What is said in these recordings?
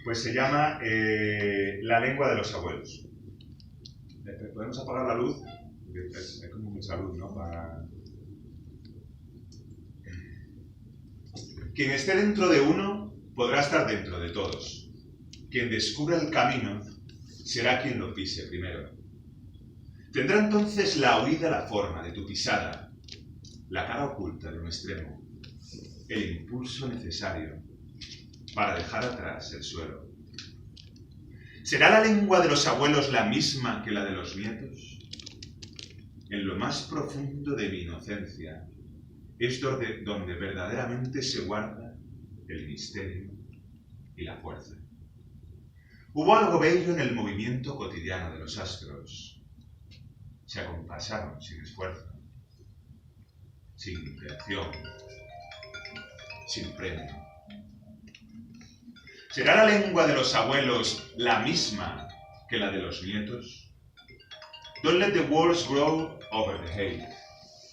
Pues se llama La lengua de los abuelos. ¿Podemos apagar la luz? Hay como mucha luz, ¿no? Quien esté dentro de uno podrá estar dentro de todos. Quien descubra el camino será quien lo pise primero. Tendrá entonces la huida la forma de tu pisada, la cara oculta de un extremo, el impulso necesario para dejar atrás el suelo. ¿Será la lengua de los abuelos la misma que la de los nietos? En lo más profundo de mi inocencia es donde verdaderamente se guarda el misterio y la fuerza. Hubo algo bello en el movimiento cotidiano de los astros. Se acompasaron sin esfuerzo, sin creación, sin premio. ¿Será la lengua de los abuelos la misma que la de los nietos? Don't let the walls grow over the hate.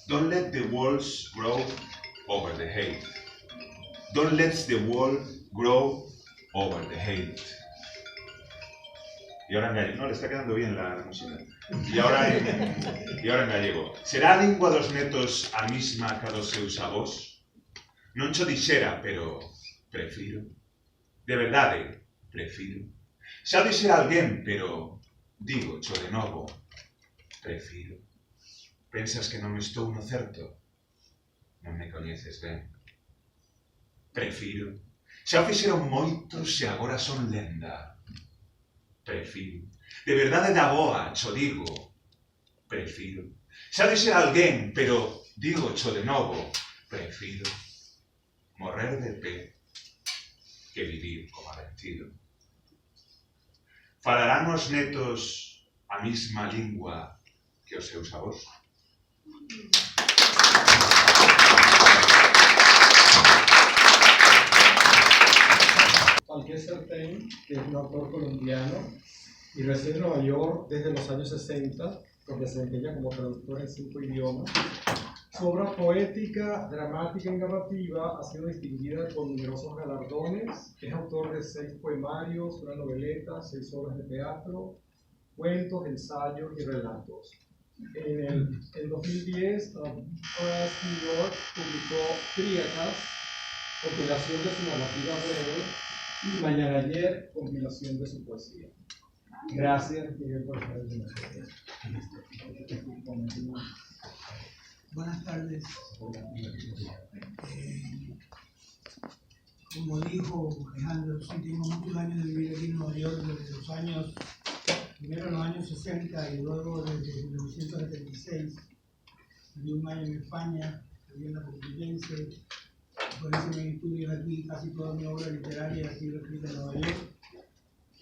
Don't let the walls grow over the hate. Don't let the wall grow over the hate. Y ahora en gallego. No, le está quedando bien la música. Y ahora en gallego. ¿Será a lingua dos netos a misma que a dos seus avós? Non cho dixera, pero prefiro. De verdade, prefiro. Xa dixera alguén, pero digo cho de novo, prefiro. Pensas que non estou no certo? Non me coñeces ben. Prefiro. Xa o fixeron moitos e agora son lenda. Prefiro. De verdade da boa, cho digo, prefiro. Xa dixera alguén, pero digo cho de novo, prefiro. Morrer de pé que vivir como vencido. Falarán os netos a mesma lingua que os seus avós? Alquer Certain, que es un autor colombiano y reside en Nueva York desde los años 60, donde se desempeña como traductor en 5 idiomas. Su obra poética, dramática y narrativa ha sido distinguida con numerosos galardones. Es autor de 6 poemarios, una noveleta, 6 obras de teatro, cuentos, ensayos y relatos. En 2010, Press New York publicó Tríadas, compilación de su narrativa breve, y Mañana Ayer, compilación de su poesía. Gracias, Miguel, por estar con nosotros. Buenas tardes. Como dijo Alejandro, sí, tengo muchos años de vivir aquí en Nueva York, desde los años, primero en los años 60 y luego desde 1976. Viví un año en España, viví en la Complutense, por eso mis estudios aquí, casi toda mi obra literaria ha sido escrita en Nueva York.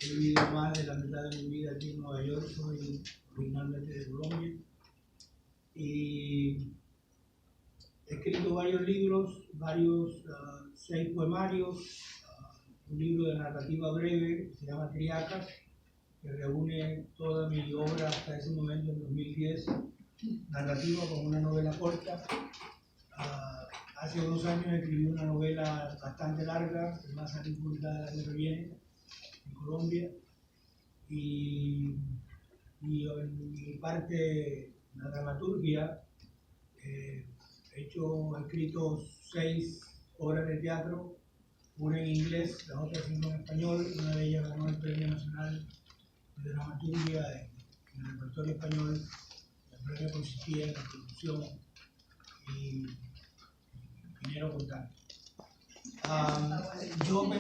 He vivido más de la mitad de mi vida aquí en Nueva York, soy originalmente de Colombia. Y he escrito varios libros, 6 poemarios, un libro de narrativa breve que se llama Triacas, que reúne toda mi obra hasta ese momento, en 2010, narrativa con una novela corta. Hace 2 años escribí una novela bastante larga, que va a salir publicada el año que viene, en Colombia. Y en mi parte, la dramaturgia, he escrito 6 obras de teatro, una en inglés, las otras 5 en español. Una de ellas ganó el Premio Nacional de Dramaturgia en el repertorio español. El premio consistía en la producción y dinero contante. Yo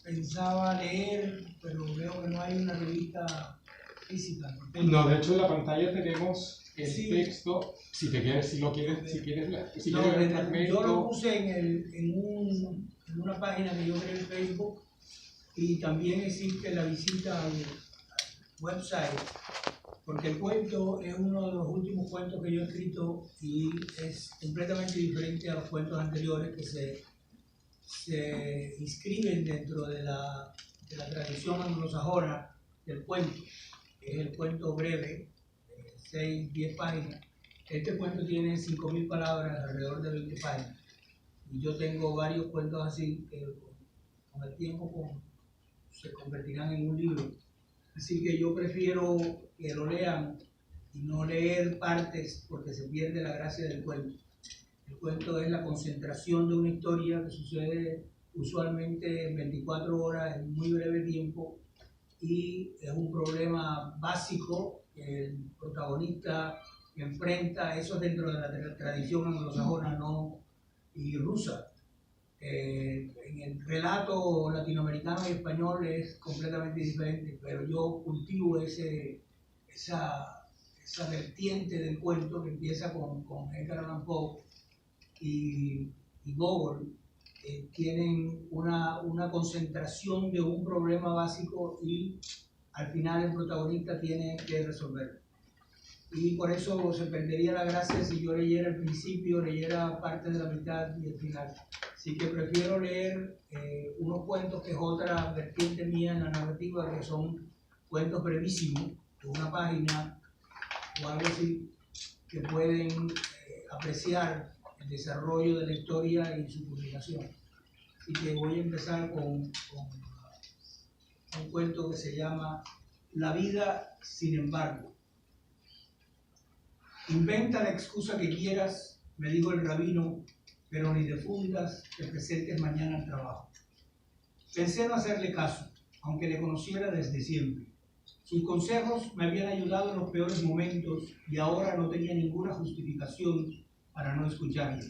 pensaba leer, pero veo que no hay una revista física. No, de hecho en la pantalla tenemos el texto, si quieres ver el fragmento. Yo lo puse en una página que yo creé en Facebook, y también existe la visita al website, porque el cuento es uno de los últimos cuentos que yo he escrito y es completamente diferente a los cuentos anteriores que se inscriben dentro de la tradición anglosajona del cuento, que es el cuento breve, 6-10 páginas. Este cuento tiene 5.000 palabras, alrededor de 20 páginas. Y yo tengo varios cuentos así que con el tiempo se convertirán en un libro. Así que yo prefiero que lo lean y no leer partes porque se pierde la gracia del cuento. El cuento es la concentración de una historia que sucede usualmente en 24 horas, en muy breve tiempo, y es un problema básico que el protagonista enfrenta. Eso es dentro de la tradición anglosajona y rusa. En el relato latinoamericano y español es completamente diferente, pero yo cultivo esa vertiente del cuento que empieza con Edgar Allan Poe y Gogol. Tienen una concentración de un problema básico y al final el protagonista tiene que resolverlo. Y por eso se perdería la gracia si yo leyera el principio, leyera parte de la mitad y el final. Así que prefiero leer unos cuentos, que es otra vertiente mía en la narrativa, que son cuentos brevísimos, de una página o algo así, que pueden apreciar el desarrollo de la historia y su publicación. Así que voy a empezar con un cuento que se llama La vida sin embargo. Inventa la excusa que quieras, me dijo el rabino, pero ni difundas te presentes mañana al trabajo. Pensé no hacerle caso, aunque le conociera desde siempre. Sus consejos me habían ayudado en los peores momentos y ahora no tenía ninguna justificación para no escucharle.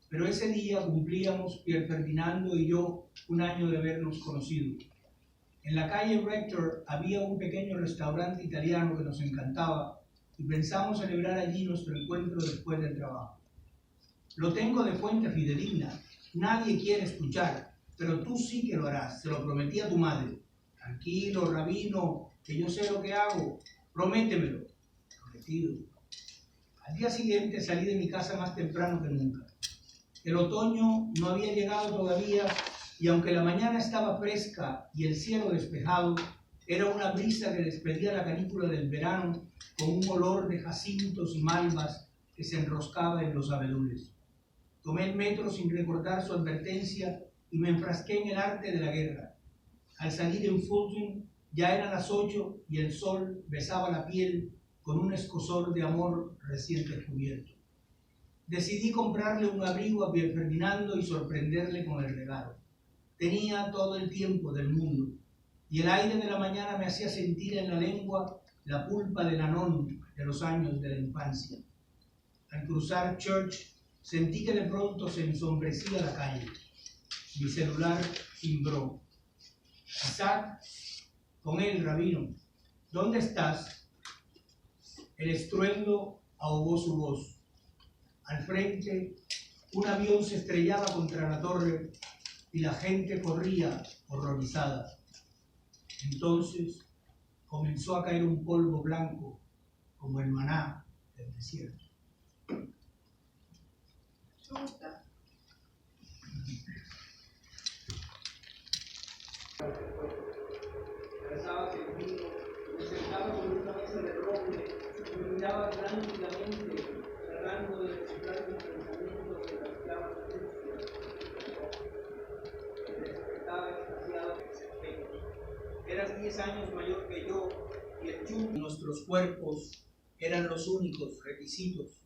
Pero ese día cumplíamos, Pier Ferdinando y yo, 1 año de habernos conocido. En la calle Rector había un pequeño restaurante italiano que nos encantaba y pensamos celebrar allí nuestro encuentro después del trabajo. Lo tengo de fuente fidedigna, nadie quiere escuchar, pero tú sí que lo harás, se lo prometí a tu madre. Tranquilo, rabino, que yo sé lo que hago, prométemelo. Prometido. Al día siguiente salí de mi casa más temprano que nunca. El otoño no había llegado todavía y aunque la mañana estaba fresca y el cielo despejado, era una brisa que despedía la canícula del verano con un olor de jacintos y malvas que se enroscaba en los abedules. Tomé el metro sin recordar su advertencia y me enfrasqué en el arte de la guerra. Al salir en Fulton ya eran las 8 y el sol besaba la piel con un escozor de amor recién descubierto. Decidí comprarle un abrigo a Pier Ferdinando y sorprenderle con el regalo. Tenía todo el tiempo del mundo y el aire de la mañana me hacía sentir en la lengua la pulpa del anón de los años de la infancia. Al cruzar Church sentí que de pronto se ensombrecía la calle. Mi celular timbró. Isaac, con él, rabino, ¿dónde estás? El estruendo ahogó su voz. Al frente, un avión se estrellaba contra la torre y la gente corría horrorizada. Entonces comenzó a caer un polvo blanco como el maná del desierto. Abrazaba el vino, me sentaba sobre una mesa de roble y me miraba lánguidamente, tratando de descifrar mis pensamientos en las llamas sucias. Me despertaba extasiado en mis espejos. Eras 10 años mayor que yo y el chumbo de nuestros cuerpos eran los únicos requisitos.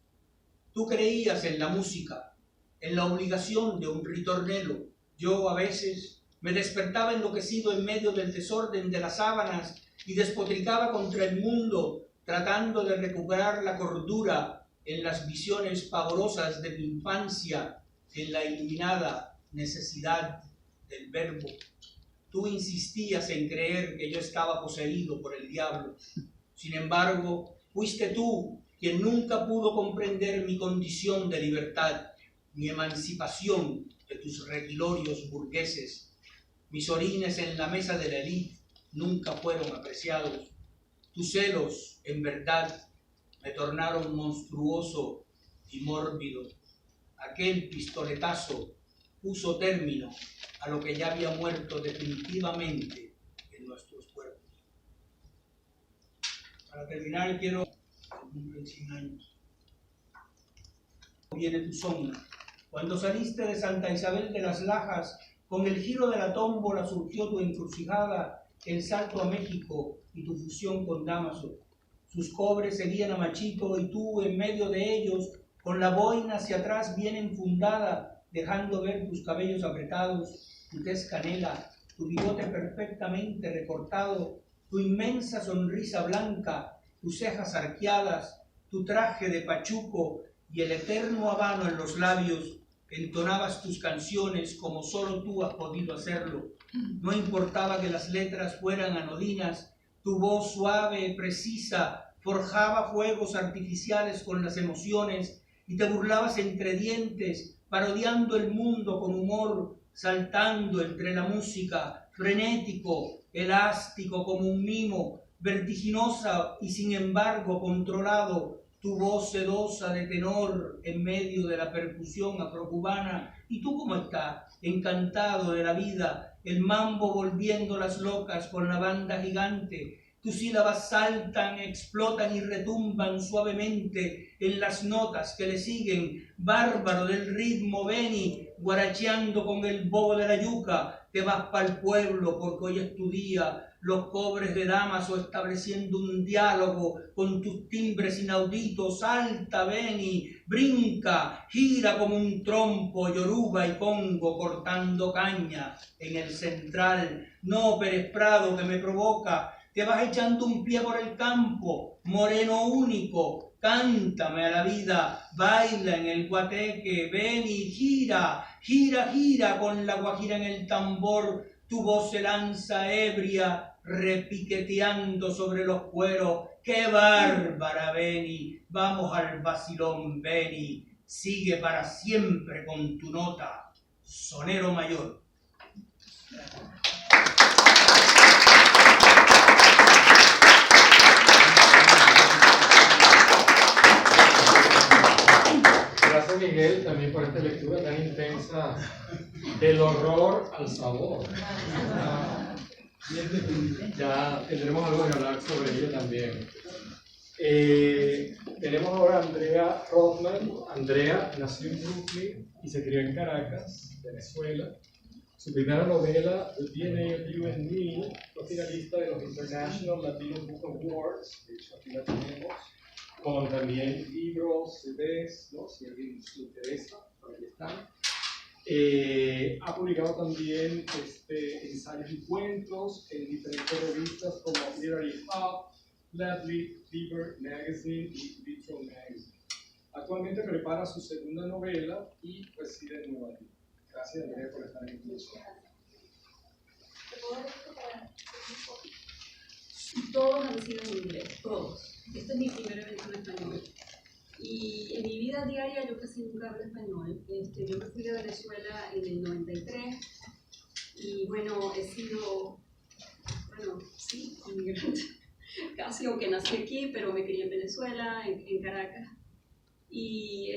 Tú creías en la música, en la obligación de un ritornelo. Yo a veces me despertaba enloquecido en medio del desorden de las sábanas y despotricaba contra el mundo, tratando de recuperar la cordura en las visiones pavorosas de mi infancia, en la iluminada necesidad del verbo. Tú insistías en creer que yo estaba poseído por el diablo. Sin embargo, fuiste tú quien nunca pudo comprender mi condición de libertad, mi emancipación de tus requilorios burgueses. Mis orines en la mesa de la élite nunca fueron apreciados. Tus celos, en verdad, me tornaron monstruoso y mórbido. Aquel pistoletazo puso término a lo que ya había muerto definitivamente en nuestros cuerpos. Para terminar, quiero cumplir 100 años. Viene tu sombra, Cuando saliste de Santa Isabel de las Lajas, con el giro de la tómbola surgió tu encrucijada, el salto a México y tu fusión con Dámaso. Sus cobres seguían a Machito y tú en medio de ellos, con la boina hacia atrás bien enfundada, dejando ver tus cabellos apretados, tu tez canela, tu bigote perfectamente recortado, tu inmensa sonrisa blanca, tus cejas arqueadas, tu traje de pachuco y el eterno habano en los labios. Entonabas tus canciones como solo tú has podido hacerlo. No importaba que las letras fueran anodinas, tu voz suave, precisa, forjaba fuegos artificiales con las emociones y te burlabas entre dientes, parodiando el mundo con humor, saltando entre la música, frenético, elástico como un mimo, vertiginosa y sin embargo controlado, tu voz sedosa de tenor en medio de la percusión afrocubana. ¿Y tú cómo estás? Encantado de la vida, el mambo volviendo las locas con la banda gigante. Tus sílabas saltan, explotan y retumban suavemente en las notas que le siguen. Bárbaro del ritmo, Beni, guaracheando con el bobo de la yuca. Te vas pa'l pueblo porque hoy es tu día. Los cobres de Dámaso estableciendo un diálogo con tus timbres inauditos. Salta, Beni, brinca, gira como un trompo, Yoruba y Congo cortando caña en el central. No, Pérez Prado, que me provoca. Te vas echando un pie por el campo, moreno único, cántame a la vida, baila en el guateque, ven y gira, gira, gira con la guajira en el tambor, tu voz se lanza ebria, repiqueteando sobre los cueros. ¡Qué bárbara, Beni! Vamos al vacilón, Beni, sigue para siempre con tu nota, sonero mayor. Gracias, Miguel, también por esta lectura tan intensa del horror al sabor. Ya tendremos algo que hablar sobre ello también. Tenemos ahora a Andrea Rothman. Andrea nació en Brooklyn y se crió en Caracas, Venezuela. Su primera novela, The DNA of You and Me, fue finalista de los International Latino Book Awards. De hecho, aquí la tenemos. Con también libros, CDs, ¿no? Si a alguien les interesa, por ahí están. Ha publicado también ensayos y cuentos en diferentes revistas como Literary Hub, Lately, Liber Magazine y Vitro Magazine. Actualmente prepara su segunda novela y reside en Nueva York. Gracias, Andrea, por estar en el Todos han sido en inglés, todos. Este es mi primer evento en español. Y en mi vida diaria yo casi nunca hablo español. Yo me fui de Venezuela en el 93 y bueno, he sido, sí, inmigrante. Casi, aunque nací aquí, pero me crié en Venezuela, en Caracas. Y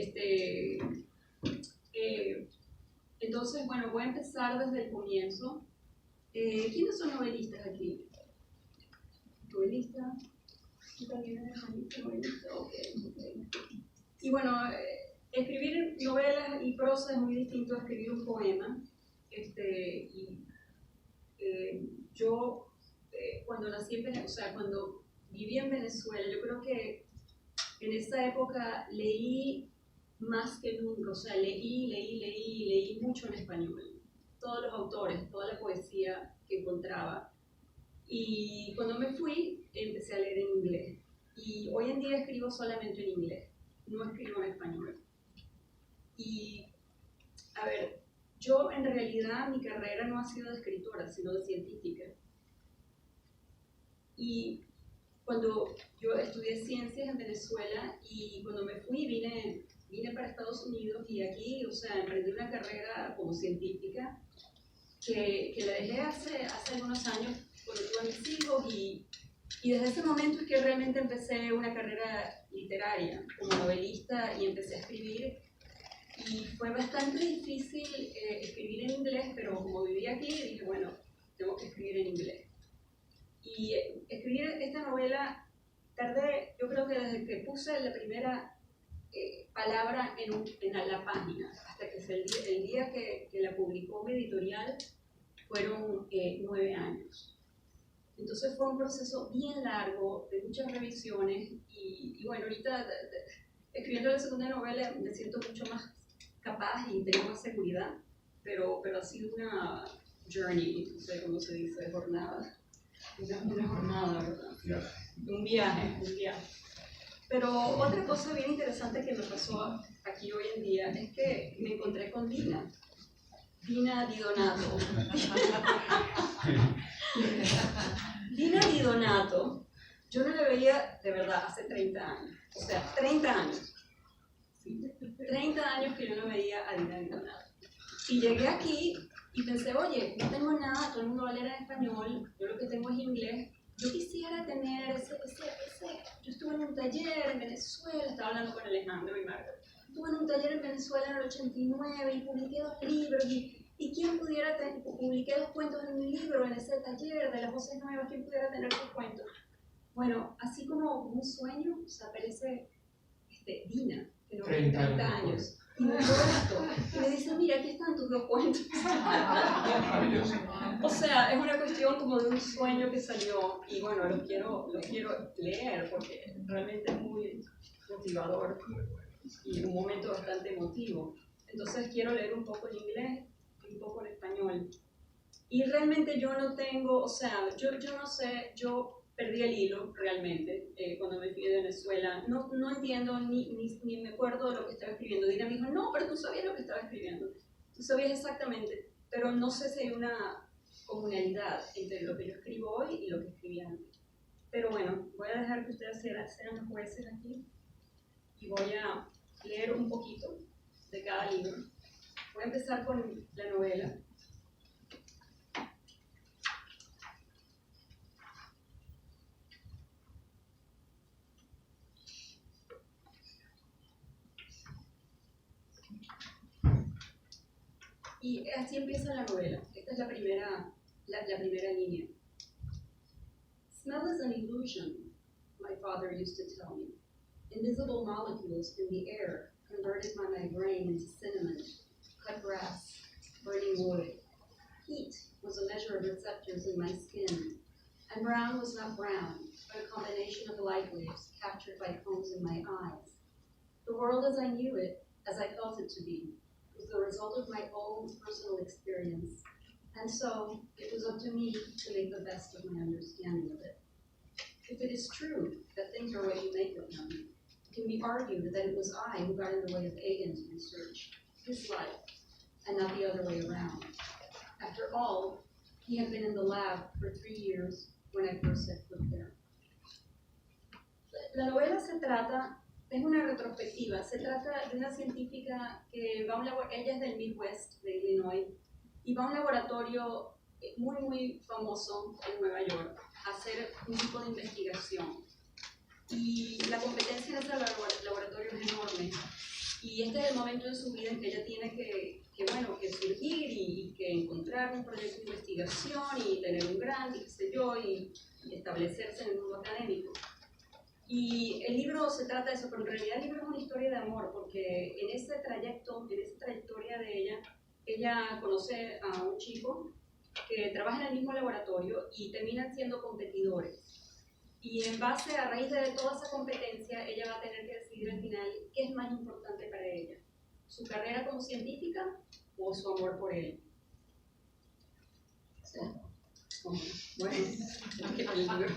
entonces, bueno, voy a empezar desde el comienzo. ¿Quiénes son novelistas aquí? ¿Novelistas? ¿Tú también eres novelista? Ok. Y bueno, escribir novelas y prosa es muy distinto a escribir un poema. Yo, cuando nací en Venezuela, o sea, cuando viví en Venezuela, yo creo que en esa época leí más que nunca, o sea, leí mucho en español. Todos los autores, toda la poesía que encontraba. Y cuando me fui, empecé a leer en inglés. Y hoy en día escribo solamente en inglés, no escribo en español. Y, a ver, yo en realidad mi carrera no ha sido de escritora, sino de científica. Y cuando yo estudié ciencias en Venezuela y cuando me fui vine para Estados Unidos y aquí, o sea, emprendí una carrera como científica que la dejé hace algunos años cuando tuve a mis hijos y desde ese momento es que realmente empecé una carrera literaria como novelista y empecé a escribir y fue bastante difícil escribir en inglés, pero como vivía aquí dije, bueno, tengo que escribir en inglés. Y escribir esta novela tardé, yo creo que desde que puse la primera palabra en la página, hasta que el día que la publicó mi editorial fueron 9 años. Entonces fue un proceso bien largo, de muchas revisiones, y bueno, ahorita escribiendo la segunda novela me siento mucho más capaz y tengo más seguridad, pero ha sido una journey, no sé cómo se dice, jornada. Una jornada, ¿verdad? Un viaje. Pero otra cosa bien interesante que me pasó aquí hoy en día es que me encontré con Dina Di Donato. Dina Di Donato, yo no la veía de verdad hace 30 años. O sea, 30 años. ¿Sí? 30 años que yo no veía a Dina Di Donato. Y llegué aquí y pensé, oye, no tengo nada, todo el mundo va a leer en español, yo lo que tengo es inglés. Yo quisiera tener yo estuve en un taller en Venezuela, estaba hablando con Alejandro y Marta. Estuve en un taller en Venezuela en el 89 y publiqué 2 libros. ¿Y quién pudiera publiqué 2 cuentos en un libro en ese taller de las voces nuevas? ¿Quién pudiera tener esos cuentos? Bueno, así como un sueño, o sea, aparece Dina, que no tiene 30 años. Y me esto, y me dice, mira, aquí están tus 2 cuentos. O sea, es una cuestión como de un sueño que salió, y bueno, lo quiero leer porque realmente es muy motivador y un momento bastante emotivo. Entonces quiero leer un poco en inglés y un poco en español. Y realmente yo no tengo, o sea, yo no sé, yo perdí el hilo realmente cuando me fui de Venezuela. No entiendo ni me acuerdo de lo que estaba escribiendo. Dina me dijo, no, pero tú sabías lo que estaba escribiendo. Tú sabías exactamente, pero no sé si hay una comunalidad entre lo que yo escribo hoy y lo que escribí antes. Pero bueno, voy a dejar que ustedes sean los jueces aquí y voy a leer un poquito de cada libro. Voy a empezar con la novela. Y así empieza la novela. Esta es la primera línea. Smell is an illusion, my father used to tell me. Invisible molecules in the air converted my brain into cinnamon, cut grass, burning wood. Heat was a measure of receptors in my skin, and brown was not brown, but a combination of light waves captured by cones in my eyes. The world as I knew it, as I felt it to be, was the result of my own personal experience, and so it was up to me to make the best of my understanding of it. If it is true that things are what you make of them, it can be argued that it was I who got in the way of Egan's research, his life, and not the other way around. After all, he had been in the lab for 3 years when I first set foot there. La novela es una retrospectiva, se trata de una científica que va a un laboratorio, ella es del Midwest, de Illinois, y va a un laboratorio muy famoso en Nueva York a hacer un tipo de investigación. Y la competencia en ese laboratorio es enorme. Y este es el momento de su vida en que ella tiene que surgir y que encontrar un proyecto de investigación y tener un grant, y qué sé yo, y establecerse en el mundo académico. Y el libro se trata de eso, pero en realidad el libro es una historia de amor, porque en esa trayectoria de ella conoce a un chico que trabaja en el mismo laboratorio y terminan siendo competidores. Y en base, a raíz de toda esa competencia, ella va a tener que decidir al final qué es más importante para ella, su carrera como científica o su amor por él. ¿Sí? Bueno, el libro.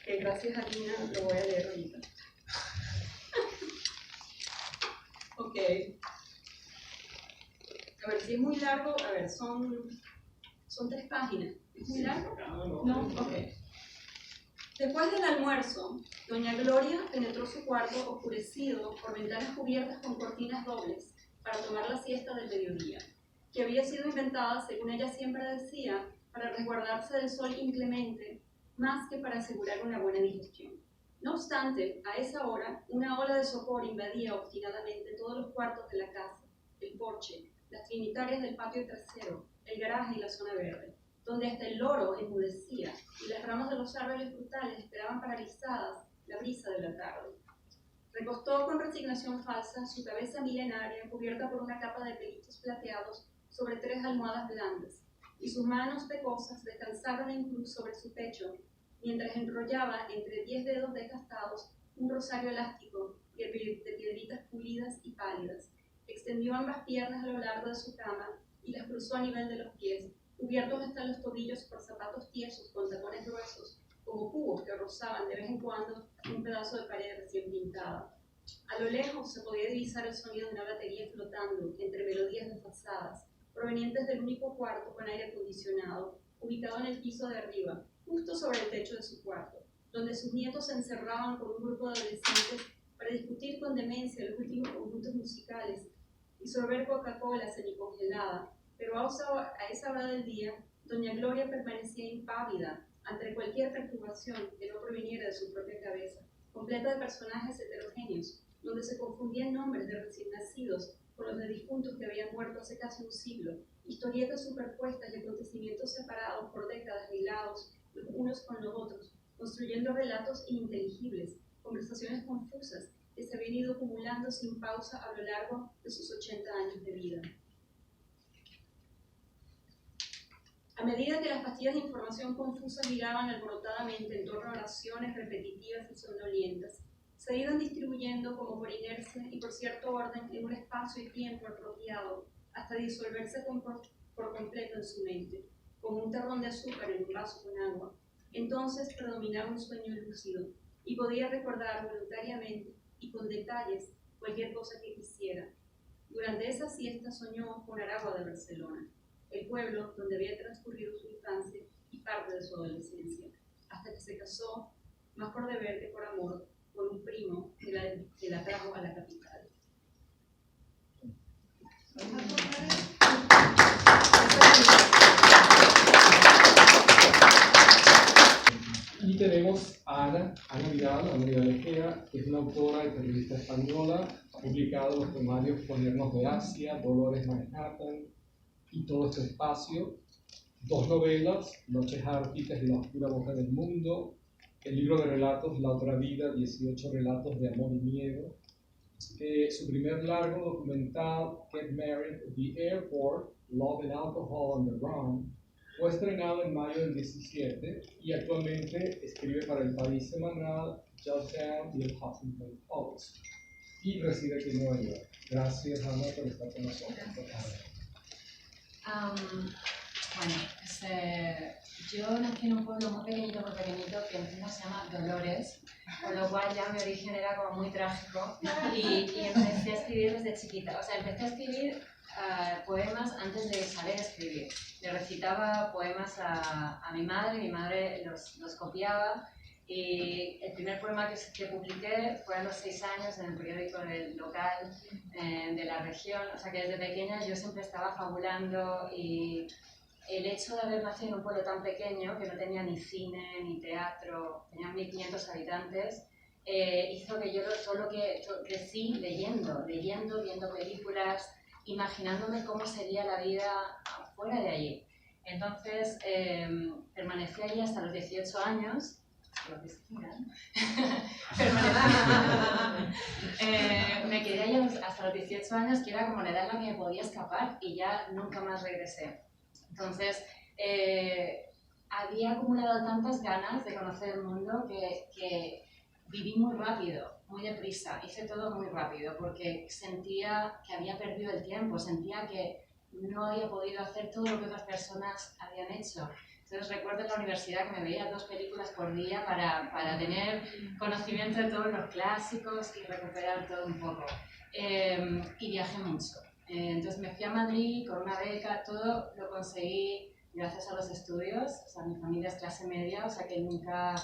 Que gracias a Dina lo voy a leer ahorita. Ok. A ver, si es muy largo, a ver, son 3 páginas. ¿Es muy largo? No, ok. Después del almuerzo, doña Gloria penetró su cuarto oscurecido por ventanas cubiertas con cortinas dobles para tomar la siesta del mediodía, que había sido inventada, según ella siempre decía, para resguardarse del sol inclemente, más que para asegurar una buena digestión. No obstante, a esa hora, una ola de sopor invadía obstinadamente todos los cuartos de la casa, el porche, las trinitarias del patio trasero, el garaje y la zona verde, donde hasta el loro enmudecía y las ramas de los árboles frutales esperaban paralizadas la brisa de la tarde. Recostó con resignación falsa su cabeza milenaria cubierta por una capa de pelitos plateados sobre 3 almohadas blandas, y sus manos pecosas descansaron en cruz sobre su pecho, mientras enrollaba entre 10 dedos desgastados un rosario elástico de piedritas pulidas y pálidas. Extendió ambas piernas a lo largo de su cama y las cruzó a nivel de los pies, cubiertos hasta los tobillos por zapatos tiesos con tacones gruesos, como cubos que rozaban de vez en cuando un pedazo de pared recién pintada. A lo lejos se podía divisar el sonido de una batería flotando entre melodías desfasadas, provenientes del único cuarto con aire acondicionado, ubicado en el piso de arriba, justo sobre el techo de su cuarto, donde sus nietos se encerraban con un grupo de adolescentes para discutir con demencia los últimos conjuntos musicales y sorber Coca-Cola semicongelada. Pero a esa hora del día, doña Gloria permanecía impávida ante cualquier perturbación que no proviniera de su propia cabeza, completa de personajes heterogéneos, donde se confundían nombres de recién nacidos con los de difuntos que habían muerto hace casi un siglo, historietas superpuestas y acontecimientos separados por décadas aislados los unos con los otros, construyendo relatos ininteligibles, conversaciones confusas que se habían ido acumulando sin pausa a lo largo de sus 80 años de vida. A medida que las pastillas de información confusa giraban alborotadamente en torno a oraciones repetitivas y somnolientas, se iban distribuyendo como por inercia y por cierto orden en un espacio y tiempo apropiado, hasta disolverse por completo en su mente, como un terrón de azúcar en un vaso con agua. Entonces predominaba un sueño lúcido, y podía recordar voluntariamente y con detalles cualquier cosa que quisiera. Durante esa siesta soñó con Aragua de Barcelona, el pueblo donde había transcurrido su infancia y parte de su adolescencia, hasta que se casó, más por deber que por amor, con un primo que la trajo a la capital. Y tenemos a Ana Vidal Ejea, que es una autora y periodista española, ha publicado los poemarios Cuadernos de Asia, Dolores Manhattan y Todo este espacio, 2 novelas, Noches árticas y La oscura boca del mundo, el libro de relatos La otra vida, 18 relatos de amor y miedo, su primer largo documental, Get Married at the Airport, Love and Alcohol on the Run, fue estrenado en mayo del 17 y actualmente escribe para El País Semanal, Just Down y el Huffington Post, y reside aquí en Nueva York. Gracias, Ana, por estar con nosotros. Bueno, yo nací en un pueblo muy pequeñito, que encima se llama Dolores, con lo cual ya mi origen era como muy trágico y empecé a escribir desde chiquita. O sea, empecé a escribir poemas antes de saber escribir. Le recitaba poemas a mi madre los copiaba, y el primer poema que publiqué fue a los 6 años en el periódico local de la región. O sea que desde pequeña yo siempre estaba fabulando, y el hecho de haber nacido en un pueblo tan pequeño que no tenía ni cine ni teatro, tenía 1500 habitantes, hizo que yo crecí leyendo, viendo películas, imaginándome cómo sería la vida fuera de allí. Entonces permanecí allí hasta los 18 años. Me quedé allí hasta los 18 años, que era como la edad en la que me podía escapar, y ya nunca más regresé. Entonces había acumulado tantas ganas de conocer el mundo que viví muy rápido, muy deprisa, hice todo muy rápido porque sentía que había perdido el tiempo, sentía que no había podido hacer todo lo que otras personas habían hecho. Entonces recuerdo en la universidad que me veía 2 películas por día para tener conocimiento de todos los clásicos y recuperar todo un poco. Y viajé mucho. Entonces me fui a Madrid con una beca, todo lo conseguí gracias a los estudios. O sea, mi familia es clase media, o sea que nunca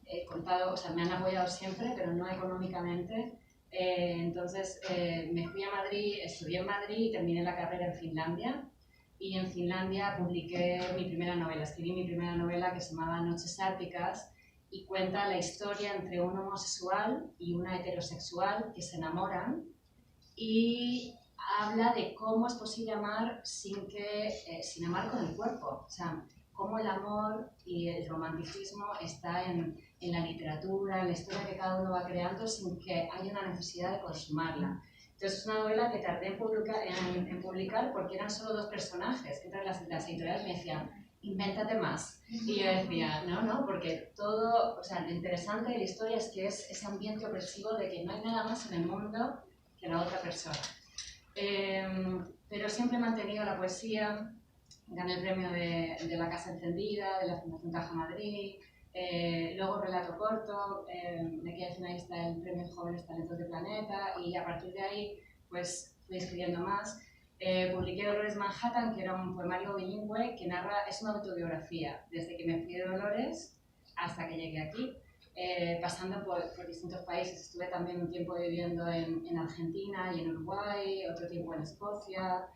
he contado, o sea, me han apoyado siempre, pero no económicamente. Entonces me fui a Madrid, estudié en Madrid y terminé la carrera en Finlandia. Y en Finlandia escribí mi primera novela que se llamaba Noches árticas, y cuenta la historia entre un homosexual y una heterosexual que se enamoran, y habla de cómo es posible amar sin amar con el cuerpo. O sea, cómo el amor y el romanticismo está en en la literatura, en la historia que cada uno va creando sin que haya una necesidad de consumarla. Entonces es una novela que tardé en publicar porque eran solo 2 personajes. Entonces las editoriales me decían, invéntate más. Y yo decía, no, porque todo, o sea, lo interesante de la historia es que es ese ambiente opresivo de que no hay nada más en el mundo que la otra persona. Pero siempre he mantenido la poesía, gané el premio de la Casa Encendida, de la Fundación Caja Madrid, luego relato corto, me quedé finalista del Premio Jóvenes Talentos de Planeta y a partir de ahí pues fui escribiendo más. Publiqué Dolores Manhattan, que era un poemario bilingüe que narra, es una autobiografía, desde que me fui de Dolores hasta que llegué aquí, pasando por distintos países. Estuve también un tiempo viviendo en Argentina y en Uruguay, otro tiempo en Escocia.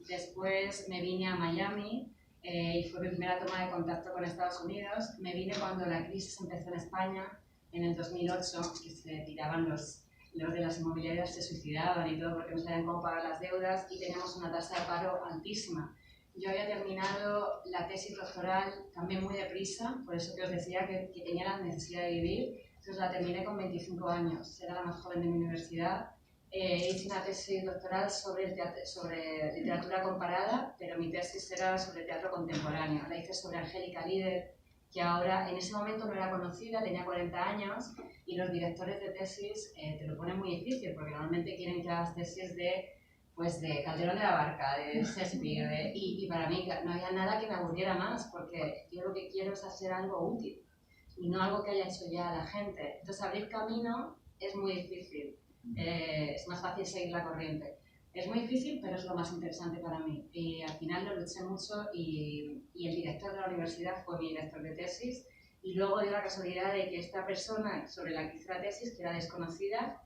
Después me vine a Miami y fue mi primera toma de contacto con Estados Unidos. Me vine cuando la crisis empezó en España, en el 2008, que se tiraban los de las inmobiliarias, se suicidaban y todo porque no sabían cómo pagar las deudas y teníamos una tasa de paro altísima. Yo había terminado la tesis doctoral también muy deprisa, por eso que os decía que tenía la necesidad de vivir. Entonces la terminé con 25 años, era la más joven de mi universidad. Hice una tesis doctoral sobre literatura comparada, pero mi tesis era sobre teatro contemporáneo. La hice sobre Angélica Líder, que ahora en ese momento no era conocida, tenía 40 años, y los directores de tesis te lo ponen muy difícil, porque normalmente quieren que hagas tesis de Calderón de la Barca, de Shakespeare, y para mí no había nada que me aburriera más, porque yo lo que quiero es hacer algo útil, y no algo que haya hecho ya la gente. Entonces abrir camino es muy difícil, es más fácil seguir la corriente. Es muy difícil, pero es lo más interesante para mí. Y al final lo luché mucho y el director de la universidad fue mi director de tesis. Y luego dio la casualidad de que esta persona sobre la que hice la tesis, que era desconocida,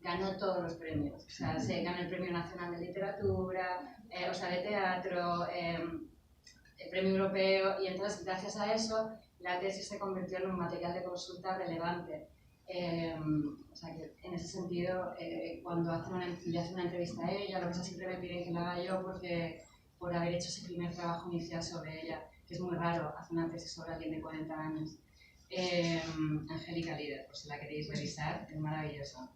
ganó todos los premios. O sea, se ganó el Premio Nacional de Literatura, o sea, de Teatro, el Premio Europeo. Y entonces, gracias a eso, la tesis se convirtió en un material de consulta relevante. O sea que en ese sentido, cuando le hacen una entrevista a ella, lo que siempre me piden que la haga yo por haber hecho ese primer trabajo inicial sobre ella, que es muy raro hacer una tesis sobre alguien de 40 años. Angélica Líder, por si la queréis revisar, es maravilloso.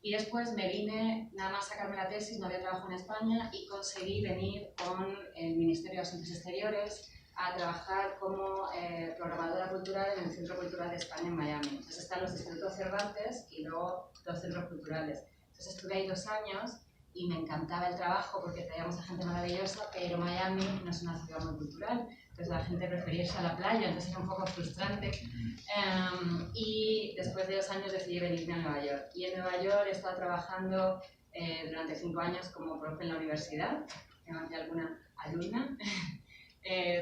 Y después me vine, nada más sacarme la tesis, no había trabajo en España y conseguí venir con el Ministerio de Asuntos Exteriores a trabajar como programadora cultural en el Centro Cultural de España en Miami. Entonces están los Institutos Cervantes y luego los centros culturales. Entonces estuve ahí 2 años y me encantaba el trabajo porque traíamos a gente maravillosa, pero Miami no es una ciudad muy cultural, entonces la gente prefería irse a la playa, entonces era un poco frustrante. Y después de 2 años decidí venirme a Nueva York. Y en Nueva York he estado trabajando durante 5 años como profe en la universidad, tengo aquí alguna alumna.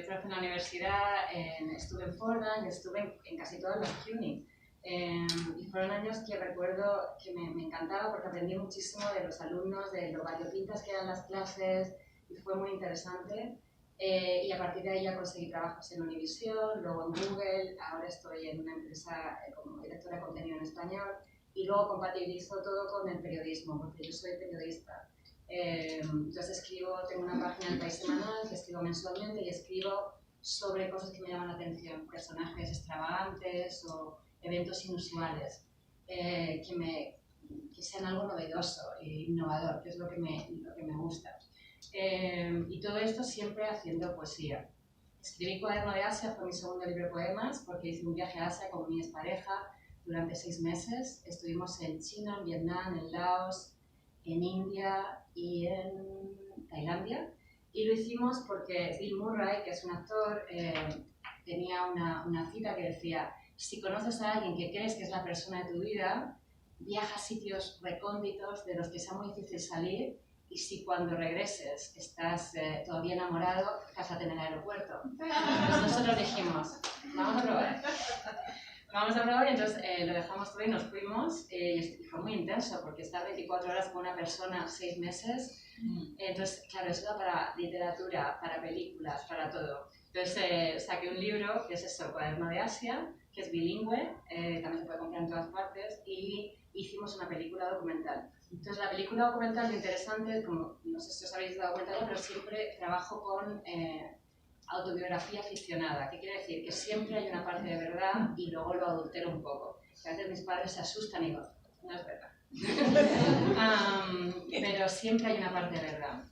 Profe en la universidad, estuve en Fordham y estuve en casi todas las CUNY. Y fueron años que recuerdo que me encantaba porque aprendí muchísimo de los alumnos, de lo variopintas que eran las clases y fue muy interesante. Y a partir de ahí ya conseguí trabajos en Univision, luego en Google, ahora estoy en una empresa como directora de contenido en español y luego compatibilizo todo con el periodismo porque yo soy periodista. Entonces tengo una página del País Semanal que escribo mensualmente y escribo sobre cosas que me llaman la atención, personajes extravagantes o eventos inusuales, que sean algo novedoso e innovador, que es lo que me gusta. Y todo esto siempre haciendo poesía. Escribí Cuaderno de Asia, fue mi segundo libro de poemas, porque hice un viaje a Asia con mi expareja durante 6 meses. Estuvimos en China, en Vietnam, en Laos, en India y en Tailandia. Y lo hicimos porque Bill Murray, que es un actor, tenía una cita que decía: si conoces a alguien que crees que es la persona de tu vida, viaja a sitios recónditos de los que sea muy difícil salir, y si cuando regreses estás todavía enamorado, cásate en el aeropuerto. Entonces nosotros dijimos, vamos a probar. Vamos a probar y entonces lo dejamos todo y nos fuimos y fue muy intenso porque estar 24 horas con una persona 6 meses, entonces claro, eso da para literatura, para películas, para todo. Entonces saqué un libro que es eso, Cuaderno de Asia, que es bilingüe, también se puede comprar en todas partes y hicimos una película documental. Entonces la película documental, lo interesante, como no sé si os habéis dado cuenta ya, pero siempre trabajo con autobiografía ficcionada. ¿Qué quiere decir? Que siempre hay una parte de verdad y luego lo adultero un poco. A veces mis padres se asustan y digo, no es verdad. Pero siempre hay una parte de verdad.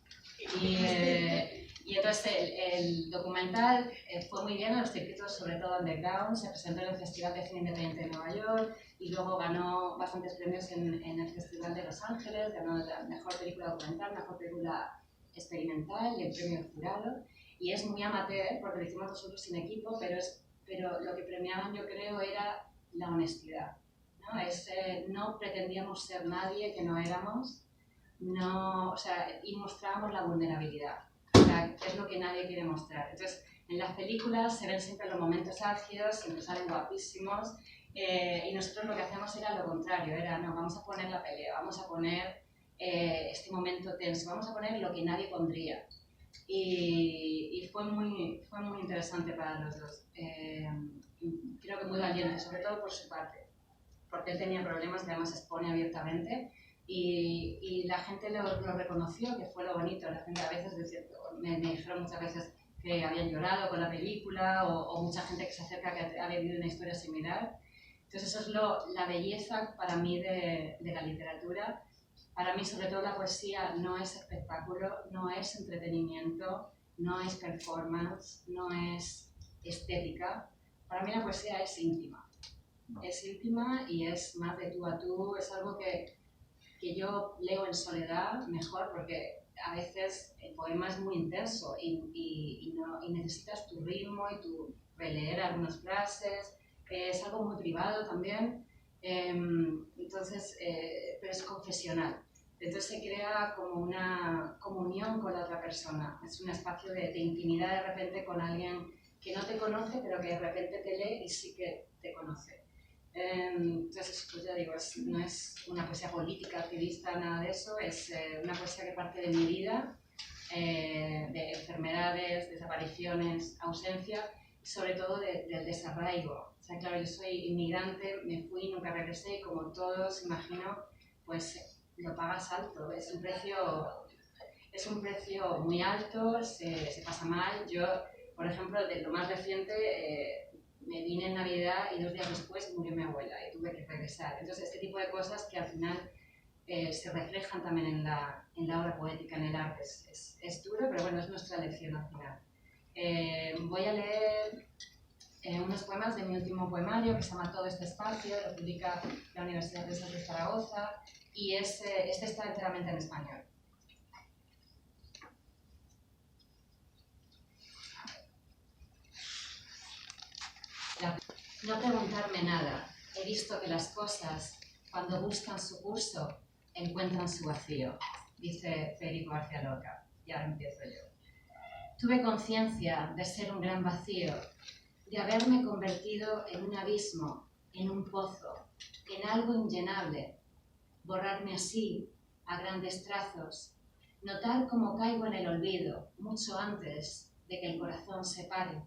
Y entonces el documental fue muy bien en los circuitos, sobre todo underground, se presentó en el Festival de Cine Independiente de Nueva York y luego ganó bastantes premios en el Festival de Los Ángeles, ganó la mejor película documental, mejor película experimental y el premio del jurado. Y es muy amateur, porque lo hicimos nosotros sin equipo, pero lo que premiaban, yo creo, era la honestidad, ¿no? No pretendíamos ser nadie que no éramos, y mostrábamos la vulnerabilidad, que es lo que nadie quiere mostrar. Entonces, en las películas se ven siempre los momentos álgidos, siempre salen guapísimos, y nosotros lo que hacemos era lo contrario, no, vamos a poner la pelea, vamos a poner este momento tenso, vamos a poner lo que nadie pondría. Y fue muy interesante para los dos. Creo que muy valiente, sobre todo por su parte, porque él tenía problemas que además expone abiertamente y la gente lo reconoció, que fue lo bonito. La gente a veces me dijeron muchas veces que habían llorado con la película o mucha gente que se acerca que ha vivido una historia similar. Entonces eso es la belleza para mí de la literatura. Para mí, sobre todo, la poesía no es espectáculo, no es entretenimiento, no es performance, no es estética. Para mí la poesía es íntima. Es íntima y es más de tú a tú. Es algo que yo leo en soledad mejor porque a veces el poema es muy intenso y necesitas tu ritmo y tu releer algunas frases. Es algo muy privado también. Entonces, pero es confesional. Entonces se crea como una comunión con la otra persona. Es un espacio de intimidad de repente con alguien que no te conoce, pero que de repente te lee y sí que te conoce. Entonces, pues ya digo, no es una poesía política, activista, nada de eso. Es una poesía que parte de mi vida, de enfermedades, desapariciones, ausencia, y sobre todo del desarraigo. O sea, claro, yo soy inmigrante, me fui, nunca regresé, y como todos, imagino, pues lo pagas alto, es un precio muy alto, se pasa mal. Yo, por ejemplo, de lo más reciente, me vine en Navidad y 2 días después murió mi abuela y tuve que regresar. Entonces, este tipo de cosas que al final se reflejan también en la obra poética, en el arte, es duro, pero bueno, es nuestra lección al final. Voy a leer unos poemas de mi último poemario que se llama Todo este espacio, lo publica la Universidad de Zaragoza. Y este está enteramente en español. No preguntarme nada. He visto que las cosas, cuando buscan su curso, encuentran su vacío, dice Federico García Lorca. Y ahora empiezo yo. Tuve conciencia de ser un gran vacío, de haberme convertido en un abismo, en un pozo, en algo inllenable. Borrarme así, a grandes trazos, notar cómo caigo en el olvido, mucho antes de que el corazón se pare.